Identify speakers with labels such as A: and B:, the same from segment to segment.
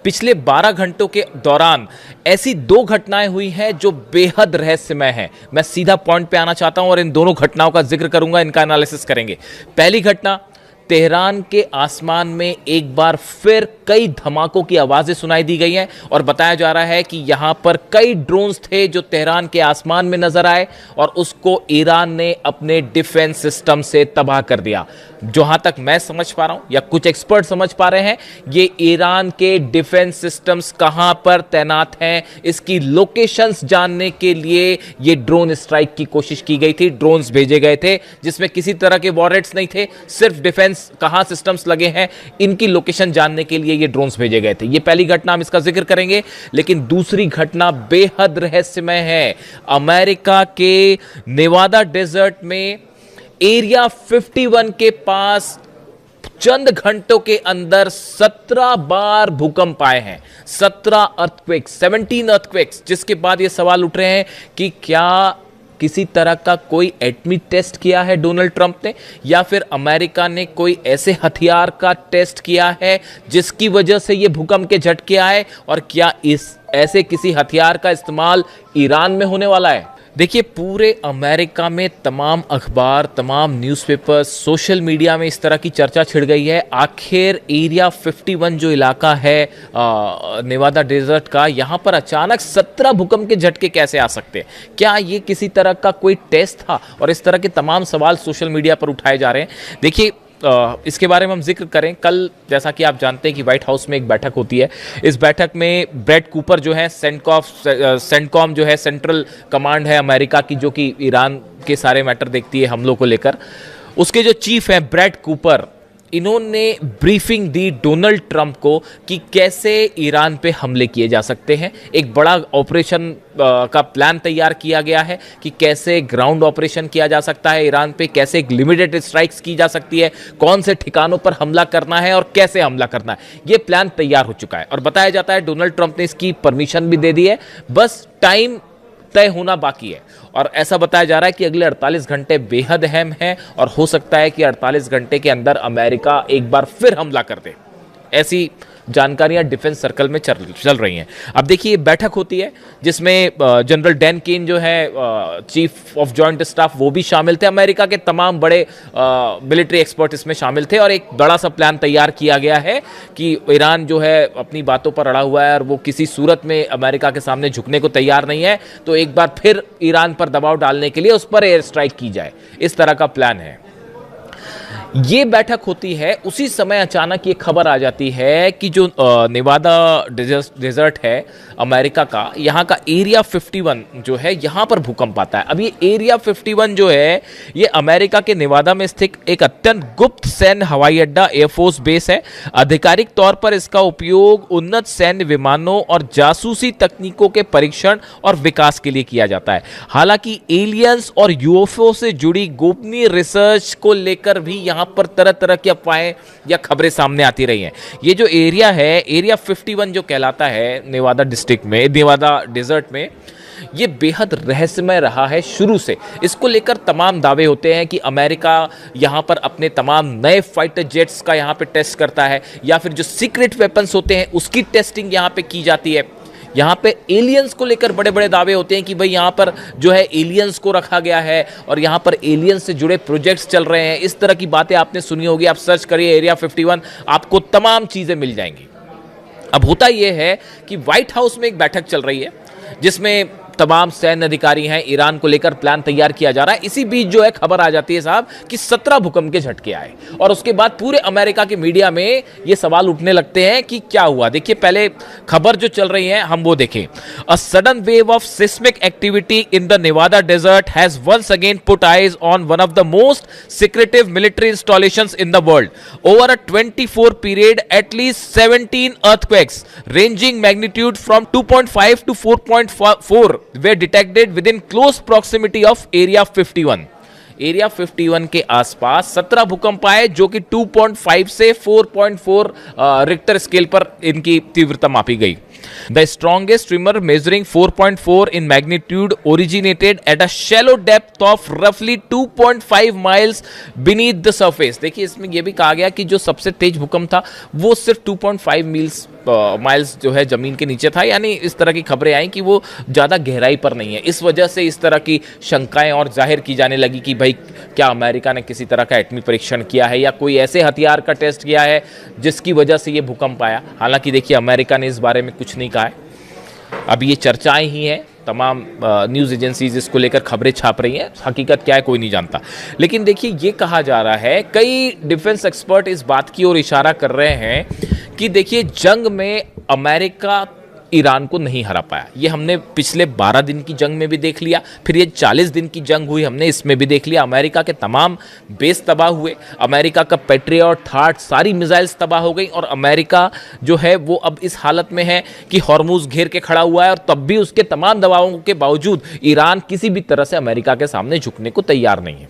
A: पिछले 12 घंटों के दौरान ऐसी दो घटनाएं हुई हैं जो बेहद रहस्यमय हैं। मैं सीधा पॉइंट पे आना चाहता हूं और इन दोनों घटनाओं का जिक्र करूंगा, इनका एनालिसिस करेंगे। पहली घटना, तेहरान के आसमान में एक बार फिर कई धमाकों की आवाजें सुनाई दी गई हैं और बताया जा रहा है कि यहां पर कई ड्रोन्स थे जो तेहरान के आसमान में नजर आए और उसको ईरान ने अपने डिफेंस सिस्टम से तबाह कर दिया। जहां तक मैं समझ पा रहा हूं या कुछ एक्सपर्ट समझ पा रहे हैं, ये ईरान के डिफेंस सिस्टम्स कहां पर तैनात हैं, इसकी लोकेशंस जानने के लिए ये ड्रोन स्ट्राइक की कोशिश की गई थी। ड्रोन्स भेजे गए थे जिसमें किसी तरह के वॉरेट्स नहीं थे, सिर्फ डिफेंस कहां सिस्टम्स लगे हैं इनकी लोकेशन जानने के लिए ये ड्रोन्स भेजे गए थे। ये पहली घटना, हम इसका जिक्र करेंगे। लेकिन दूसरी घटना बेहद रहस्यमय है। अमेरिका के नेवादा डेजर्ट में एरिया 51 के पास चंद घंटों के अंदर 17 बार भूकंप आए हैं। 17 अर्थक्वेक्स, 17 अर्थक्वेक्स, जिसके बाद यह सवाल उठ रहे हैं कि क्या किसी तरह का कोई एटमी टेस्ट किया है डोनाल्ड ट्रंप ने, या फिर अमेरिका ने कोई ऐसे हथियार का टेस्ट किया है जिसकी वजह से यह भूकंप के झटके आए, और क्या इस ऐसे किसी हथियार का इस्तेमाल ईरान में होने वाला है। देखिए, पूरे अमेरिका में तमाम अखबार, तमाम न्यूज़पेपर, सोशल मीडिया में इस तरह की चर्चा छिड़ गई है। आखिर एरिया 51 जो इलाका है नेवादा डेजर्ट का, यहाँ पर अचानक 17 भूकंप के झटके कैसे आ सकते हैं? क्या ये किसी तरह का कोई टेस्ट था? और इस तरह के तमाम सवाल सोशल मीडिया पर उठाए जा रहे हैं। देखिए, इसके बारे में हम जिक्र करें, कल जैसा कि आप जानते हैं कि व्हाइट हाउस में एक बैठक होती है। इस बैठक में ब्रेड कूपर जो है, सेंटकॉम जो है, सेंट्रल कमांड है अमेरिका की, जो कि ईरान के सारे मैटर देखती है हमलों को लेकर, उसके जो चीफ हैं ब्रेड कूपर, इन्होंने ब्रीफिंग दी डोनाल्ड ट्रंप को कि कैसे ईरान पे हमले किए जा सकते हैं। एक बड़ा ऑपरेशन का प्लान तैयार किया गया है कि कैसे ग्राउंड ऑपरेशन किया जा सकता है ईरान पे, कैसे लिमिटेड स्ट्राइक्स की जा सकती है, कौन से ठिकानों पर हमला करना है और कैसे हमला करना है। ये प्लान तैयार हो चुका है और बताया जाता है डोनाल्ड ट्रंप ने इसकी परमिशन भी दे दी है, बस टाइम तय होना बाकी है। और ऐसा बताया जा रहा है कि अगले 48 घंटे बेहद अहम हैं और हो सकता है कि 48 घंटे के अंदर अमेरिका एक बार फिर हमला कर दे। ऐसी जानकारियां डिफेंस सर्कल में चल रही हैं। अब देखिए, बैठक होती है जिसमें जनरल डैन केन जो है चीफ ऑफ जॉइंट स्टाफ, वो भी शामिल थे। अमेरिका के तमाम बड़े मिलिट्री एक्सपर्ट इसमें शामिल थे और एक बड़ा सा प्लान तैयार किया गया है कि ईरान जो है अपनी बातों पर अड़ा हुआ है और वो किसी सूरत में अमेरिका के सामने झुकने को तैयार नहीं है, तो एक बार फिर ईरान पर दबाव डालने के लिए उस पर एयर स्ट्राइक की जाए, इस तरह का प्लान है। ये बैठक होती है, उसी समय अचानक ये खबर आ जाती है कि जो नेवादा डेजर्ट है अमेरिका का, यहाँ का एरिया 51 जो है, यहाँ पर भूकंप आता है। अब ये एरिया 51 जो है, ये अमेरिका के नेवादा में स्थित एक अत्यंत गुप्त सैन्य हवाई अड्डा, एयरफोर्स बेस है। आधिकारिक तौर पर इसका उपयोग उन्नत सैन्य विमानों और जासूसी तकनीकों के परीक्षण और विकास के लिए किया जाता है। हालांकि एलियंस और यूएफओ से जुड़ी गोपनीय रिसर्च को लेकर भी यहाँ पर तरह तरह की अफवाहें या खबरें सामने आती रही हैं। ये जो एरिया है, एरिया 51 जो कहलाता है नेवादा डिस्ट्रिक्ट में, नेवादा डेजर्ट में, ये बेहद रहस्यमय रहा है शुरू से। इसको लेकर तमाम दावे होते हैं कि अमेरिका यहाँ पर अपने तमाम नए फाइटर जेट्स का यहाँ पे टेस्ट करता है, या फिर जो सीक्रेट वेपन्स होते हैं उसकी टेस्टिंग यहाँ पे की जाती है। यहाँ पे एलियंस को लेकर बड़े बड़े दावे होते हैं कि भाई यहाँ पर जो है एलियंस को रखा गया है और यहाँ पर एलियंस से जुड़े प्रोजेक्ट्स चल रहे हैं। इस तरह की बातें आपने सुनी होगी, आप सर्च करिए एरिया 51, आपको तमाम चीज़ें मिल जाएंगी। अब होता यह है कि व्हाइट हाउस में एक बैठक चल रही है जिसमें तमाम सैन्य अधिकारी हैं, ईरान को लेकर प्लान तैयार किया जा रहा है। इसी बीच जो है खबर आ जाती है साहब कि 17 भूकंप के झटके आए और उसके बाद पूरे अमेरिका के मीडिया में ये सवाल उठने लगते हैं कि क्या हुआ। देखिए, पहले खबर जो चल रही है हम वो देखें। A sudden wave of seismic activity in the Nevada desert has once again put eyes on one of the most secretive military installations in the world. Over a 24 period at least 17 earthquakes ranging magnitude from 2.5 to 4.4 were detected within close proximity of Area 51. Area 51 के आसपास 17 भूकंप आए, जो कि 2.5 से 4.4 Richter scale पर इनकी तीव्रता मापी गई। The strongest tremor measuring 4.4 in magnitude originated at a shallow depth of roughly 2.5 miles beneath the surface। देखिए इसमें यह भी कहा गया कि जो सबसे तेज भूकंप था वो सिर्फ 2.5 माइल्स जो है जमीन के नीचे था। यानी इस तरह की खबरें आई कि वो ज़्यादा गहराई पर नहीं है। इस वजह से इस तरह की शंकाएं और जाहिर की जाने लगी कि भाई क्या अमेरिका ने किसी तरह का एटमी परीक्षण किया है या कोई ऐसे हथियार का टेस्ट किया है जिसकी वजह से ये भूकंप आया। हालांकि देखिए अमेरिका ने इस बारे में कुछ नहीं कहा है, अब ये चर्चाएं ही हैं, तमाम न्यूज़ एजेंसीज इसको लेकर खबरें छाप रही हैं, हकीकत क्या है कोई नहीं जानता। लेकिन देखिए ये कहा जा रहा है, कई डिफेंस एक्सपर्ट इस बात की ओर इशारा कर रहे हैं कि देखिए जंग में अमेरिका ईरान को नहीं हरा पाया। ये हमने पिछले 12 दिन की जंग में भी देख लिया, फिर ये 40 दिन की जंग हुई हमने इसमें भी देख लिया। अमेरिका के तमाम बेस तबाह हुए, अमेरिका का पैट्रियट थार्ड सारी मिसाइल्स तबाह हो गई और अमेरिका जो है वो अब इस हालत में है कि हॉर्मुज घेर के खड़ा हुआ है और तब भी उसके तमाम दबावों के बावजूद ईरान किसी भी तरह से अमेरिका के सामने झुकने को तैयार नहीं है।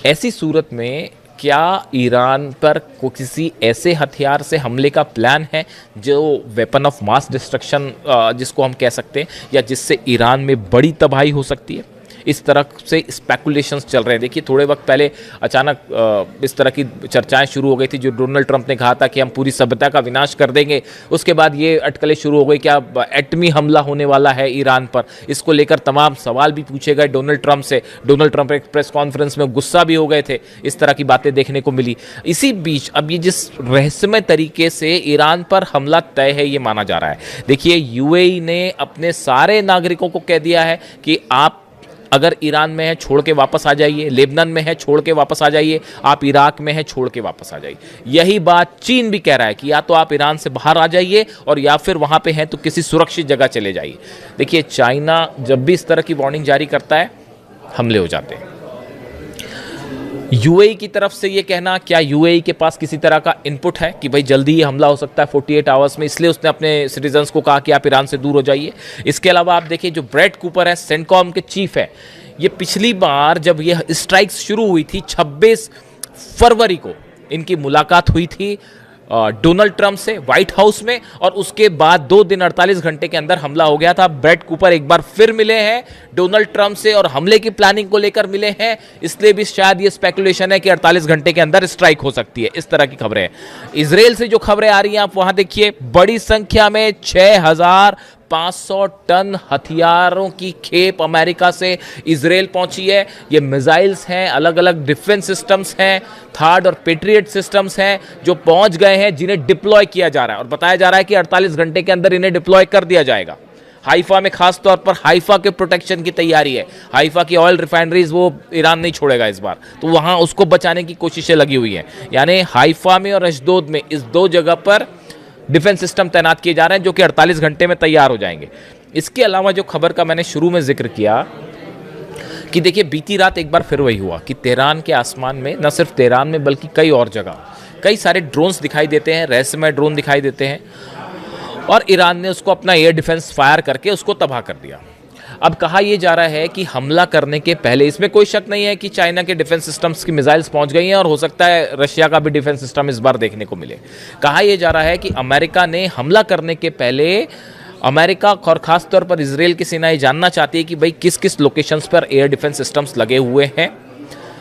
A: ऐसी सूरत में क्या ईरान पर किसी ऐसे हथियार से हमले का प्लान है जो वेपन ऑफ मास डिस्ट्रक्शन जिसको हम कह सकते हैं, या जिससे ईरान में बड़ी तबाही हो सकती है? इस तरह से स्पेकुलेशंस चल रहे हैं। देखिए थोड़े वक्त पहले अचानक इस तरह की चर्चाएं शुरू हो गई थी, जो डोनाल्ड ट्रंप ने कहा था कि हम पूरी सभ्यता का विनाश कर देंगे। उसके बाद ये अटकलें शुरू हो गई कि अब एटमी हमला होने वाला है ईरान पर। इसको लेकर तमाम सवाल भी पूछे गए डोनाल्ड ट्रंप से। डोनाल्ड ट्रंप एक प्रेस कॉन्फ्रेंस में गुस्सा भी हो गए थे, इस तरह की बातें देखने को मिली। इसी बीच अब ये जिस रहस्यमय तरीके से ईरान पर हमला तय है ये माना जा रहा है। देखिए यूएई ने अपने सारे नागरिकों को कह दिया है कि आप अगर ईरान में है छोड़ के वापस आ जाइए, लेबनान में है छोड़ के वापस आ जाइए, आप इराक में है छोड़ के वापस आ जाइए। यही बात चीन भी कह रहा है कि या तो आप ईरान से बाहर आ जाइए और या फिर वहां पे हैं तो किसी सुरक्षित जगह चले जाइए। देखिए चाइना जब भी इस तरह की वार्निंग जारी करता है हमले हो जाते हैं। यूएई की तरफ से ये कहना, क्या यूएई के पास किसी तरह का इनपुट है कि भाई जल्दी ही हमला हो सकता है 48 आवर्स में, इसलिए उसने अपने सिटीजन्स को कहा कि आप ईरान से दूर हो जाइए? इसके अलावा आप देखिए जो ब्रैड कूपर है, सेंटकॉम के चीफ है, ये पिछली बार जब ये स्ट्राइक्स शुरू हुई थी 26 फरवरी को इनकी मुलाकात हुई थी डोनाल्ड ट्रंप से व्हाइट हाउस में, और उसके बाद 2 दिन 48 घंटे के अंदर हमला हो गया था। ब्रैड कूपर एक बार फिर मिले हैं डोनाल्ड ट्रंप से और हमले की प्लानिंग को लेकर मिले हैं, इसलिए भी शायद ये स्पेकुलेशन है कि 48 घंटे के अंदर स्ट्राइक हो सकती है। इस तरह की खबरें हैं। इजराइल से जो खबरें आ रही हैं आप वहां देखिए, बड़ी संख्या में 6500 टन हथियारों की खेप अमेरिका से इजराइल पहुंची है। ये मिसाइल्स हैं, अलग अलग डिफेंस सिस्टम्स हैं, थार्ड और पेट्रियट सिस्टम्स हैं जो पहुंच गए हैं, जिन्हें डिप्लॉय किया जा रहा है और बताया जा रहा है कि 48 घंटे के अंदर इन्हें डिप्लॉय कर दिया जाएगा। हाइफा में खास तौर पर हाइफा के प्रोटेक्शन की तैयारी है। हाइफा की ऑयल रिफाइनरीज वो ईरान नहीं छोड़ेगा इस बार, तो वहां उसको बचाने की कोशिशें लगी हुई हैं। यानी हाइफा में और अशदोद में इस 2 जगह पर डिफेंस सिस्टम तैनात किए जा रहे हैं जो कि 48 घंटे में तैयार हो जाएंगे। इसके अलावा जो खबर का मैंने शुरू में जिक्र किया कि देखिए बीती रात एक बार फिर वही हुआ कि तेहरान के आसमान में, न सिर्फ तेहरान में बल्कि कई और जगह कई सारे ड्रोन्स दिखाई देते हैं, रहस्यमय ड्रोन दिखाई देते हैं, और ईरान ने उसको अपना एयर डिफेंस फायर करके उसको तबाह कर दिया। अब कहा यह जा रहा है कि हमला करने के पहले, इसमें कोई शक नहीं है कि चाइना के डिफेंस सिस्टम्स की मिसाइल्स पहुंच गई हैं और हो सकता है रशिया का भी डिफेंस सिस्टम इस बार देखने को मिले। कहा यह जा रहा है कि अमेरिका ने हमला करने के पहले, अमेरिका और खास तौर पर इजराइल की सेना ये जानना चाहती है कि भाई किस किस लोकेशंस पर एयर डिफेंस सिस्टम्स लगे हुए हैं,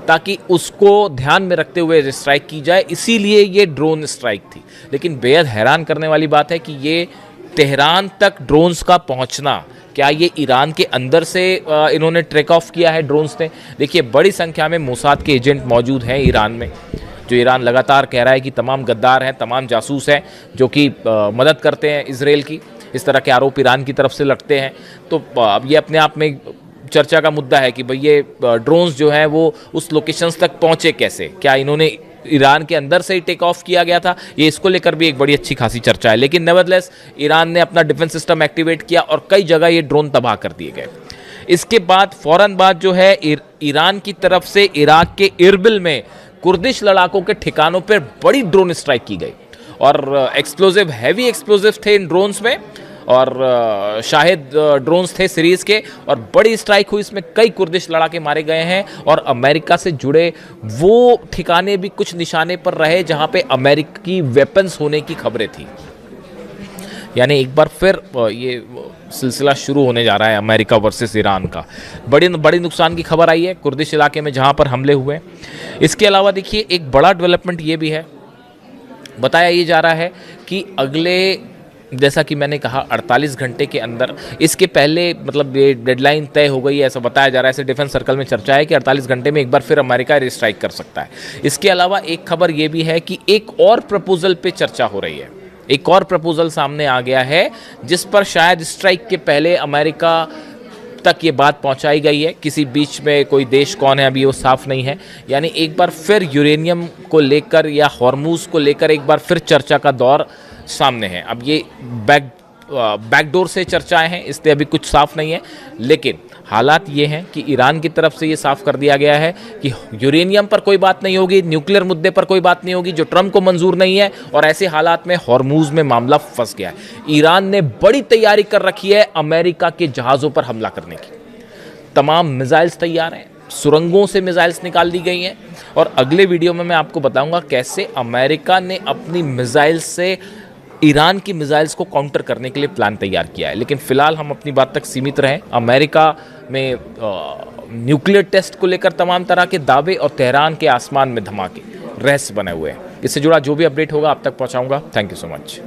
A: ताकि उसको ध्यान में रखते हुए स्ट्राइक की जाए। इसीलिए ये ड्रोन स्ट्राइक थी। लेकिन बेहद हैरान करने वाली बात है कि ये तेहरान तक ड्रोन्स का पहुंचना, क्या ये ईरान के अंदर से इन्होंने ट्रेक ऑफ किया है ड्रोन्स ने? देखिए बड़ी संख्या में मोसाद के एजेंट मौजूद हैं ईरान में, जो ईरान लगातार कह रहा है कि तमाम गद्दार हैं, तमाम जासूस हैं जो कि मदद करते हैं इजराइल की। इस तरह के आरोप ईरान की तरफ से लगते हैं। तो अब ये अपने आप में चर्चा का मुद्दा है कि भाई ये ड्रोन्स जो हैं वो उस लोकेशंस तक पहुंचे कैसे, क्या इन्होंने ईरान के अंदर से ही टेक ऑफ किया गया था? ये इसको लेकर भी एक बड़ी अच्छी खासी चर्चा है। लेकिन नेवरदलेस ईरान ने अपना डिफेंस सिस्टम एक्टिवेट किया और कई जगह ये ड्रोन तबाह कर दिए गए। इसके बाद फौरन बाद जो है ईरान की तरफ से इराक के इरबिल में कुर्दिश लड़ाकों के ठिकानों पर बड़ी ड्रोन स्ट्राइक की गई और एक्सप्लोजिव, हैवी एक्सप्लोजिव थे इन ड्रोन्स में। और शाहिद ड्रोन्स थे सीरीज के, और बड़ी स्ट्राइक हुई, इसमें कई कुर्दिश लड़ाके मारे गए हैं और अमेरिका से जुड़े वो ठिकाने भी कुछ निशाने पर रहे जहां पे अमेरिकी वेपन्स होने की खबरें थी। यानी एक बार फिर ये सिलसिला शुरू होने जा रहा है अमेरिका वर्सेस ईरान का। बड़ी नुकसान की खबर आई है कुर्दिश इलाके में जहां पर हमले हुए। इसके अलावा देखिए एक बड़ा डेवलपमेंट ये भी है, बताया ये जा रहा है कि अगले, जैसा कि मैंने कहा 48 घंटे के अंदर, इसके पहले मतलब ये डेडलाइन तय हो गई है ऐसा बताया जा रहा है, ऐसे डिफेंस सर्कल में चर्चा है कि 48 घंटे में एक बार फिर अमेरिका एयर स्ट्राइक कर सकता है। इसके अलावा एक खबर ये भी है कि एक और प्रपोजल पे चर्चा हो रही है, एक और प्रपोजल सामने आ गया है जिस पर शायद स्ट्राइक के पहले अमेरिका तक ये बात पहुंचाई गई है। किसी बीच में कोई देश कौन है अभी वो साफ नहीं है। यानी एक बार फिर यूरेनियम को लेकर या हॉर्मूज को लेकर एक बार फिर चर्चा का दौर सामने है। अब ये बैकडोर से चर्चाएं हैं, इसलिए अभी कुछ साफ नहीं है, लेकिन हालात ये हैं कि ईरान की तरफ से ये साफ कर दिया गया है कि यूरेनियम पर कोई बात नहीं होगी, न्यूक्लियर मुद्दे पर कोई बात नहीं होगी जो ट्रंप को मंजूर नहीं है, और ऐसे हालात में हॉर्मूज में मामला फंस गया है। ईरान ने बड़ी तैयारी कर रखी है अमेरिका के जहाज़ों पर हमला करने की। तमाम मिसाइल्स तैयार हैं, सुरंगों से मिसाइल्स निकाल दी गई हैं, और अगले वीडियो में मैं आपको बताऊंगा कैसे अमेरिका ने अपनी मिसाइल्स से ईरान की मिसाइल्स को काउंटर करने के लिए प्लान तैयार किया है। लेकिन फिलहाल हम अपनी बात तक सीमित रहें। अमेरिका में न्यूक्लियर टेस्ट को लेकर तमाम तरह के दावे और तेहरान के आसमान में धमाके रहस्य बने हुए हैं। इससे जुड़ा जो भी अपडेट होगा आप तक पहुंचाऊंगा। Thank you so much.